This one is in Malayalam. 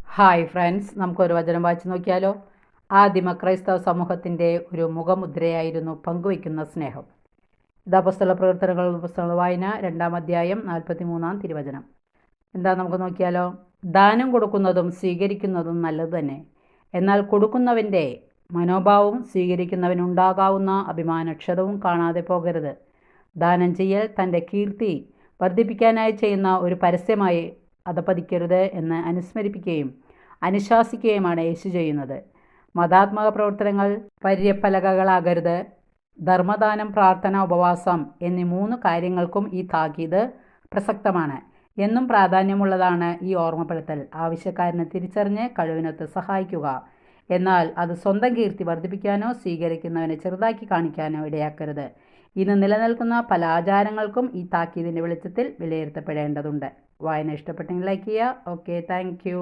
ഹായ് ഫ്രണ്ട്സ്, നമുക്കൊരു വചനം വായിച്ചു നോക്കിയാലോ. ആദിമ ക്രൈസ്തവ സമൂഹത്തിൻ്റെ ഒരു മുഖമുദ്രയായിരുന്നു പങ്കുവയ്ക്കുന്ന സ്നേഹം. ഇത് അപ്പോസ്തല പ്രവർത്തനങ്ങളുടെ പുസ്തകങ്ങൾ വായന 2-ാം അധ്യായം 43-ാം തിരുവചനം. എന്താ നമുക്ക് നോക്കിയാലോ. ദാനം കൊടുക്കുന്നതും സ്വീകരിക്കുന്നതും നല്ലത് തന്നെ. എന്നാൽ കൊടുക്കുന്നവൻ്റെ മനോഭാവവും സ്വീകരിക്കുന്നവനുണ്ടാകാവുന്ന അഭിമാനക്ഷതവും കാണാതെ പോകരുത്. ദാനം ചെയ്യൽ തൻ്റെ കീർത്തി വർദ്ധിപ്പിക്കാനായി ചെയ്യുന്ന ഒരു പരസ്യമായി അധപതിക്കരുത് എന്ന് അനുസ്മരിപ്പിക്കുകയും അനുശാസിക്കുകയുമാണ് യേശു ചെയ്യുന്നത്. മതാത്മക പ്രവർത്തനങ്ങൾ പര്യപ്പലകകളാകരുത്. ധർമ്മദാനം, പ്രാർത്ഥന, ഉപവാസം എന്നീ 3 കാര്യങ്ങൾക്കും ഈ താക്കീത് പ്രസക്തമാണ്. എന്നും പ്രാധാന്യമുള്ളതാണ് ഈ ഓർമ്മപ്പെടുത്തൽ. ആവശ്യക്കാരനെ തിരിച്ചറിഞ്ഞ് കഴിവിനൊത്ത് സഹായിക്കുക. എന്നാൽ അത് സ്വന്തം കീർത്തി വർദ്ധിപ്പിക്കാനോ സ്വീകരിക്കുന്നവനെ ചെറുതാക്കി കാണിക്കാനോ ഇടയാക്കരുത്. ഇന്ന് നിലനിൽക്കുന്ന പല ആചാരങ്ങൾക്കും ഈ താക്കീതിൻ്റെ വെളിച്ചത്തിൽ വിലയിരുത്തപ്പെടേണ്ടതുണ്ട്. വായന ഇഷ്ടപ്പെട്ടെങ്കിൽ ലൈക്ക് ചെയ്യുക. Okay, thank you.